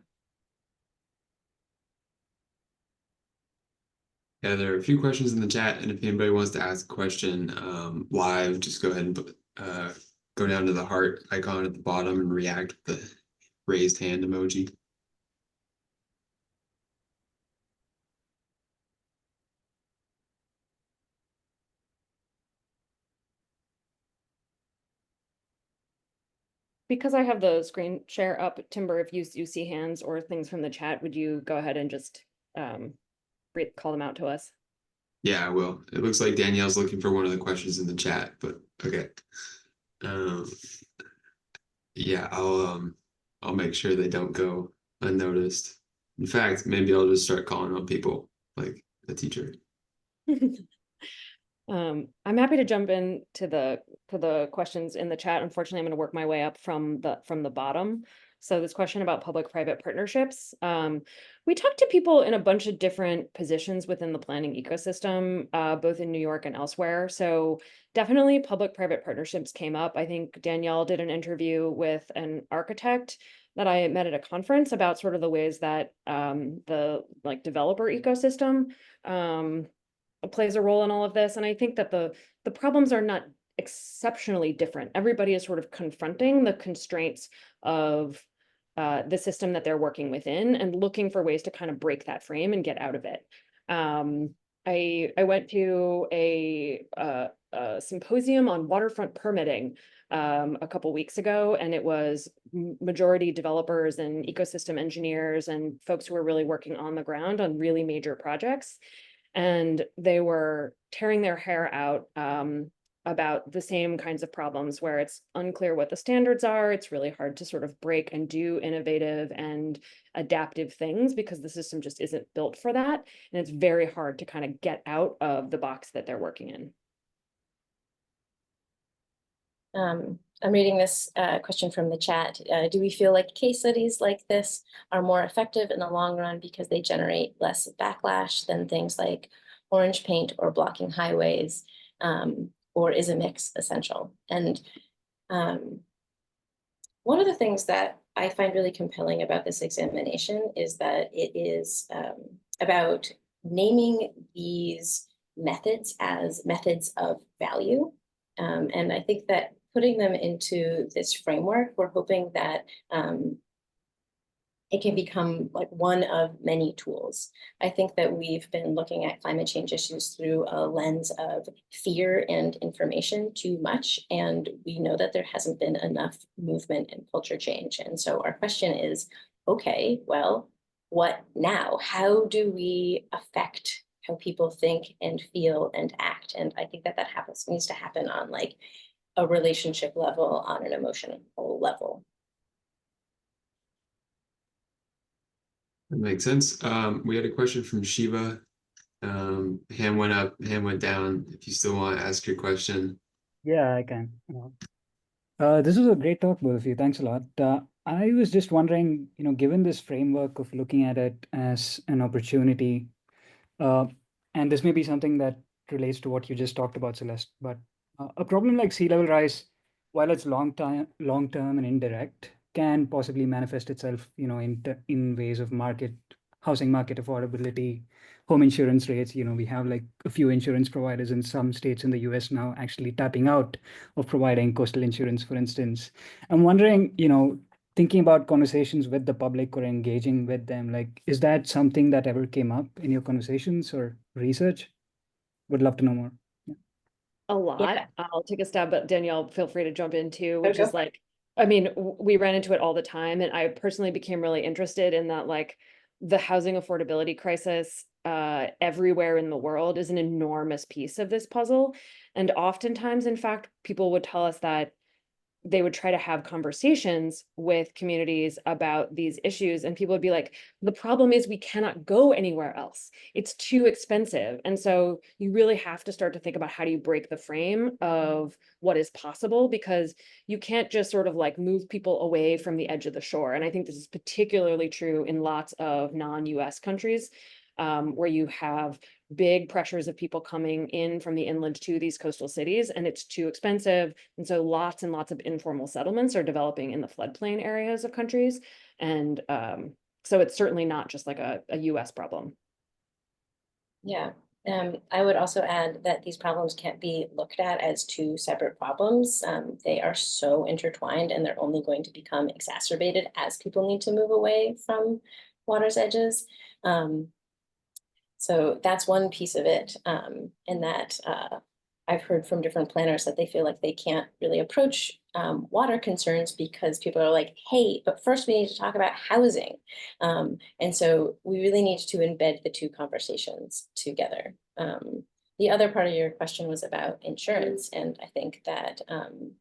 Yeah, there are a few questions in the chat, and if anybody wants to ask a question live, just go ahead and go down to the heart icon at the bottom and react with the raised hand emoji. Because I have the screen share up, Timber, if you see hands or things from the chat, would you go ahead and just call them out to us? Yeah, I will. It looks like Danielle's looking for one of the questions in the chat, but okay. Yeah, I'll make sure they don't go unnoticed. In fact, maybe I'll just start calling on people like a teacher. I'm happy to jump in to the questions in the chat. Unfortunately, I'm going to work my way up from the bottom. So this question about public-private partnerships. We talked to people in a bunch of different positions within the planning ecosystem, both in New York and elsewhere. So definitely public-private partnerships came up. I think Danielle did an interview with an architect that I met at a conference about sort of the ways that the developer ecosystem plays a role in all of this. And I think that the problems are not exceptionally different. Everybody is sort of confronting the constraints of the system that they're working within and looking for ways to kind of break that frame and get out of it. I went to a symposium on waterfront permitting a couple weeks ago, and it was majority developers and ecosystem engineers and folks who were really working on the ground on really major projects. And they were tearing their hair out about the same kinds of problems where it's unclear what the standards are. It's really hard to sort of break and do innovative and adaptive things because the system just isn't built for that. And it's very hard to kind of get out of the box that they're working in. I'm reading this question from the chat. Do we feel like case studies like this are more effective in the long run because they generate less backlash than things like orange paint or blocking highways? Or is a mix essential? And one of the things that I find really compelling about this examination is that it is about naming these methods as methods of value. And I think that putting them into this framework, we're hoping that it can become like one of many tools. I think that we've been looking at climate change issues through a lens of fear and information too much, and we know that there hasn't been enough movement and culture change. And so our question is, okay, well, what now? How do we affect how people think and feel and act? And I think that needs to happen on like a relationship level, on an emotional level. That makes sense. We had a question from Shiva. Hand went up, hand went down. If you still want to ask your question. Yeah, I can. This was a great talk, both of you. Thanks a lot. I was just wondering, given this framework of looking at it as an opportunity, and this may be something that relates to what you just talked about, Celeste, but a problem like sea level rise, while it's long-term and indirect, can possibly manifest itself, in ways of housing market affordability, home insurance rates. We have like a few insurance providers in some states in the US now actually tapping out of providing coastal insurance, for instance. I'm wondering, thinking about conversations with the public or engaging with them, like, is that something that ever came up in your conversations or research? Would love to know more. A lot. Yeah. I'll take a stab, but Danielle, feel free to jump in too, which Okay. is like, I mean, we ran into it all the time, and I personally became really interested in that, like, the housing affordability crisis everywhere in the world is an enormous piece of this puzzle. And oftentimes, in fact, people would tell us that they would try to have conversations with communities about these issues, and people would be like, the problem is we cannot go anywhere else. It's too expensive. And so you really have to start to think about, how do you break the frame of what is possible, because you can't just sort of like move people away from the edge of the shore. And I think this is particularly true in lots of non-US countries, where you have big pressures of people coming in from the inland to these coastal cities, and it's too expensive. And so lots and lots of informal settlements are developing in the floodplain areas of countries. And so it's certainly not just like a US problem. Yeah. I would also add that these problems can't be looked at as two separate problems. They are so intertwined, and they're only going to become exacerbated as people need to move away from water's edges. So that's one piece of it, and that I've heard from different planners that they feel like they can't really approach water concerns because people are like, hey, but first we need to talk about housing. And so we really need to embed the two conversations together. The other part of your question was about insurance, and I think that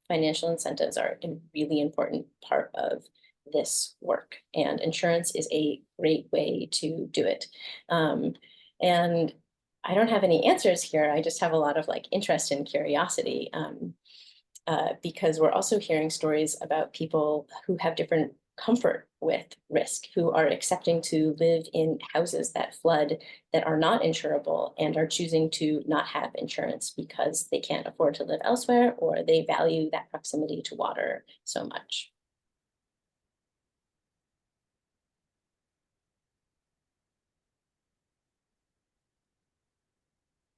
financial incentives are a really important part of this work, and insurance is a great way to do it. And I don't have any answers here. I just have a lot of like interest and curiosity, because we're also hearing stories about people who have different comfort with risk, who are accepting to live in houses that flood, that are not insurable, and are choosing to not have insurance because they can't afford to live elsewhere, or they value that proximity to water so much.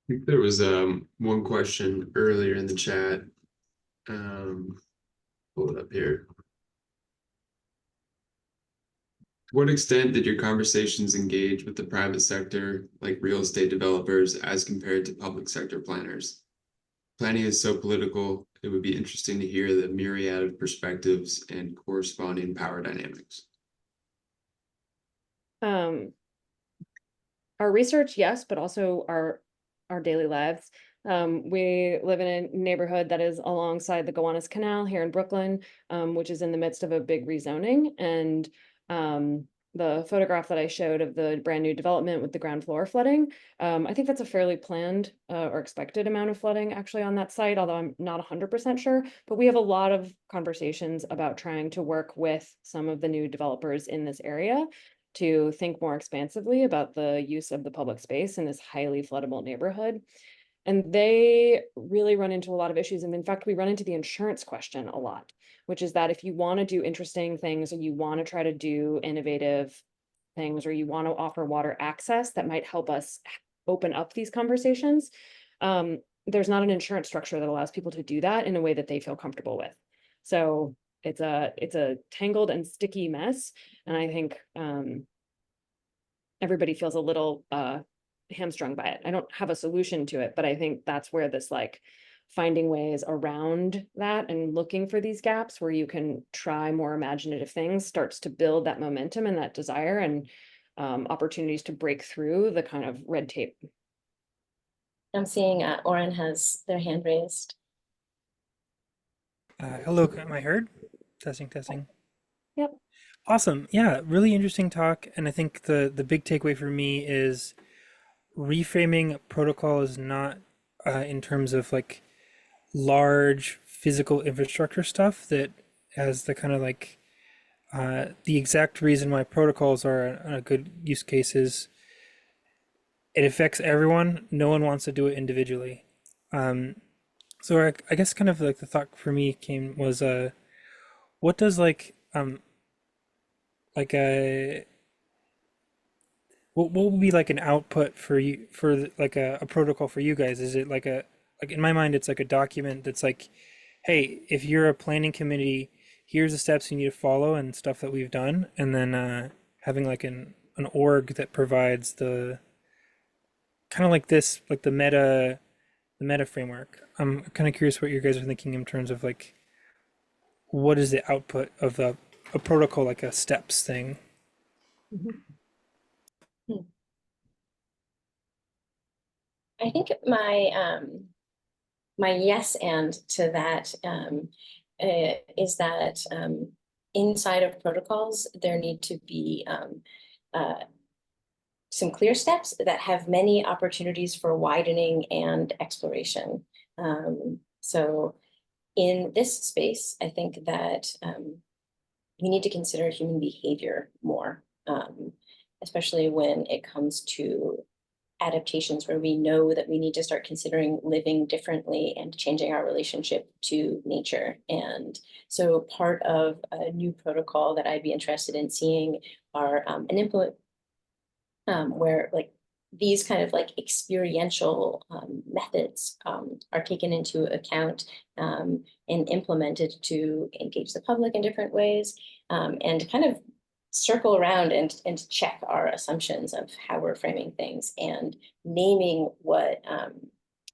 I think there was one question earlier in the chat. Pull it up here. what extent did your conversations engage with the private sector, like real estate developers, as compared to public sector planners? Planning is so political, it would be interesting to hear the myriad of perspectives and corresponding power dynamics. Our research, yes, but also our daily lives. We live in a neighborhood that is alongside the Gowanus Canal here in Brooklyn, which is in the midst of a big rezoning. And the photograph that I showed of the brand new development with the ground floor flooding, I think that's a fairly planned or expected amount of flooding actually on that site, although I'm not 100% sure. But we have a lot of conversations about trying to work with some of the new developers in this area to think more expansively about the use of the public space in this highly floodable neighborhood. And they really run into a lot of issues. And in fact, we run into the insurance question a lot, which is that if you want to do interesting things or you want to try to do innovative things or you want to offer water access that might help us open up these conversations, there's not an insurance structure that allows people to do that in a way that they feel comfortable with. So it's a tangled and sticky mess. And I think everybody feels a little hamstrung by it. I don't have a solution to it, but I think that's where this like finding ways around that and looking for these gaps where you can try more imaginative things starts to build that momentum and that desire and opportunities to break through the kind of red tape. I'm seeing Oren has their hand raised. Hello, am I heard? Testing, testing. Yep. Awesome. Yeah, really interesting talk. And I think the big takeaway for me is reframing protocol is not in terms of like large physical infrastructure stuff that has the kind of like the exact reason why protocols are a good use case is it affects everyone. No one wants to do it individually. So I guess kind of like the thought for me was what does like a what will be like an output for you for like a protocol for you guys? Is it like in my mind it's like a document that's like, hey, if you're a planning committee, here's the steps you need to follow and stuff that we've done, and then having like an org that provides the kind of like this like the meta framework. I'm kind of curious what you guys are thinking in terms of like what is the output of a protocol, like a steps thing. I think my my yes and to that is that inside of protocols there need to be some clear steps that have many opportunities for widening and exploration. So in this space, I think that we need to consider human behavior more, especially when it comes to adaptations where we know that we need to start considering living differently and changing our relationship to nature. And so part of a new protocol that I'd be interested in seeing are an implement where like these kind of like experiential methods are taken into account and implemented to engage the public in different ways and kind of circle around and check our assumptions of how we're framing things and naming what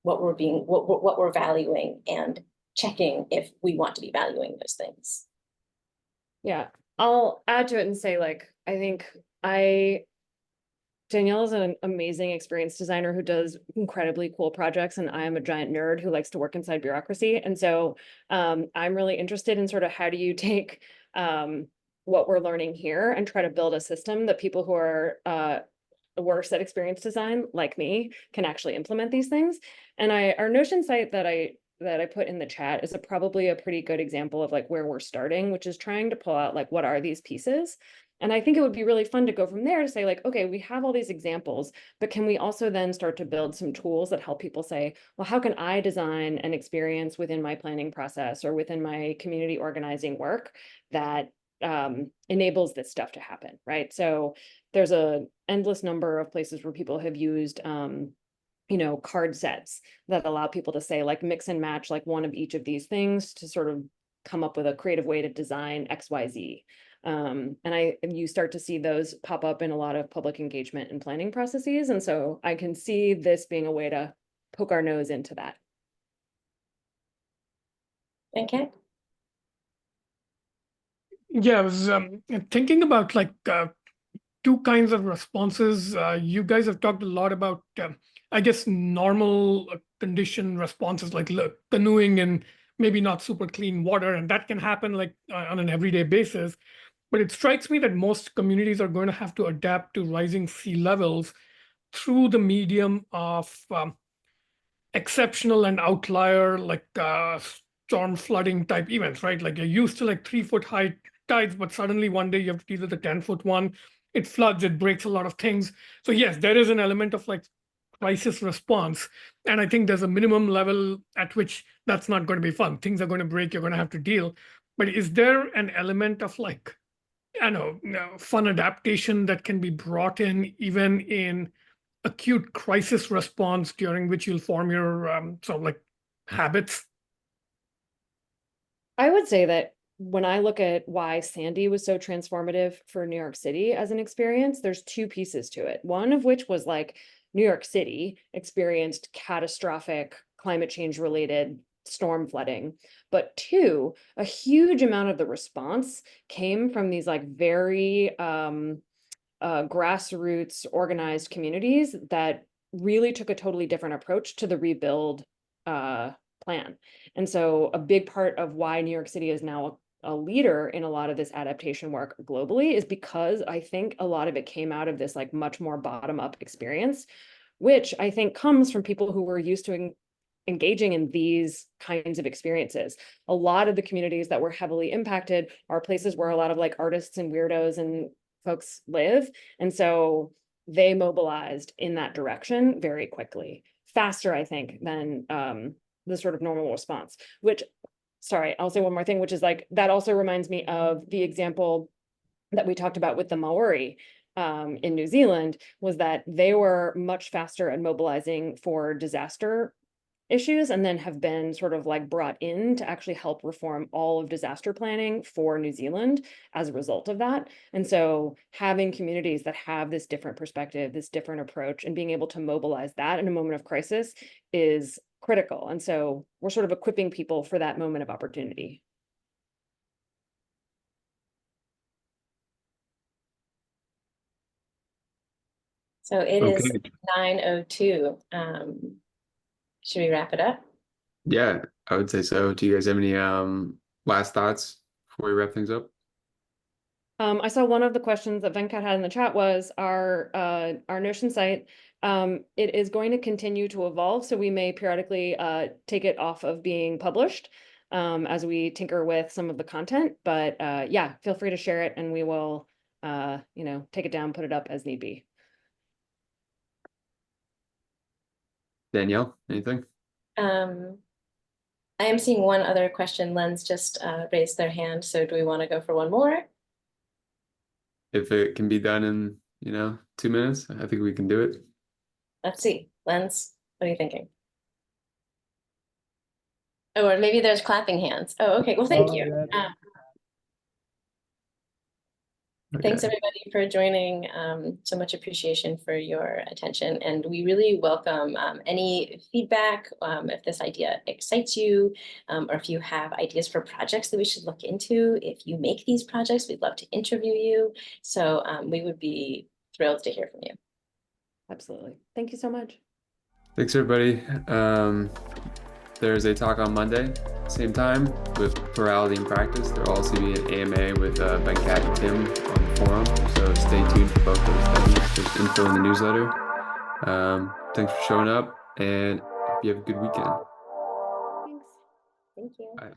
we're valuing and checking if we want to be valuing those things. Yeah, I'll add to it and say like I think Danielle is an amazing experienced designer who does incredibly cool projects, and I am a giant nerd who likes to work inside bureaucracy. And so I'm really interested in sort of how do you take what we're learning here and try to build a system that people who are worse at experience design, like me, can actually implement these things. And our Notion site that I put in the chat is probably a pretty good example of like where we're starting, which is trying to pull out like what are these pieces. And I think it would be really fun to go from there to say like, okay, we have all these examples, but can we also then start to build some tools that help people say, well, how can I design an experience within my planning process or within my community organizing work that enables this stuff to happen, right? So there's a endless number of places where people have used card sets that allow people to say like mix and match like one of each of these things to sort of come up with a creative way to design XYZ. And you start to see those pop up in a lot of public engagement and planning processes. And so I can see this being a way to poke our nose into that. Okay. Yeah, I was thinking about like two kinds of responses. You guys have talked a lot about, I guess, normal condition responses like canoeing in maybe not super clean water, and that can happen like on an everyday basis. But it strikes me that most communities are going to have to adapt to rising sea levels through the medium of exceptional and outlier like storm flooding type events, right? Like you're used to like 3-foot high tides, but suddenly one day you have to deal with the 10-foot one. It floods, it breaks a lot of things. So yes, there is an element of like crisis response. And I think there's a minimum level at which that's not going to be fun. Things are going to break, you're going to have to deal. But is there an element of like, I don't know, fun adaptation that can be brought in even in acute crisis response during which you'll form your sort of like habits? I would say that when I look at why Sandy was so transformative for New York City as an experience, there's two pieces to it. One of which was like New York City experienced catastrophic climate change related storm flooding. But two, a huge amount of the response came from these like very grassroots organized communities that really took a totally different approach to the rebuild plan. And so a big part of why New York City is now a leader in a lot of this adaptation work globally is because I think a lot of it came out of this like much more bottom-up experience, which I think comes from people who were used to engaging in these kinds of experiences. A lot of the communities that were heavily impacted are places where a lot of like artists and weirdos and folks live. And so they mobilized in that direction very quickly, faster, I think, than the sort of normal response, which, sorry, I'll say one more thing, which is like, that also reminds me of the example that we talked about with the Maori in New Zealand, was that they were much faster at mobilizing for disaster issues and then have been sort of like brought in to actually help reform all of disaster planning for New Zealand as a result of that. And so having communities that have this different perspective, this different approach, and being able to mobilize that in a moment of crisis is critical. And so we're sort of equipping people for that moment of opportunity. So it is Okay. 9:02. Should we wrap it up? Yeah, I would say so. Do you guys have any last thoughts before we wrap things up? I saw one of the questions that Venkat had in the chat was our Notion site. It is going to continue to evolve, so we may periodically take it off of being published as we tinker with some of the content. But yeah, feel free to share it, and we will, take it down, put it up as need be. Danielle, anything? I am seeing one other question. Len's just raised their hand. So do we want to go for one more? If it can be done in, 2 minutes, I think we can do it. Let's see. Lens, what are you thinking? Oh, or maybe there's clapping hands. Oh, okay. Well, thank you. Thanks everybody for joining. So much appreciation for your attention, and we really welcome any feedback if this idea excites you, or if you have ideas for projects that we should look into. If you make these projects, we'd love to interview you. So we would be thrilled to hear from you. Absolutely. Thank you so much. Thanks, everybody. There's a talk on Monday, same time, with Plurality in Practice. There'll also be an AMA with Venkat and Tim on the forum, so stay tuned for both those things. There's info in the newsletter. Thanks for showing up, and hope you have a good weekend. Thanks. Thank you. Bye.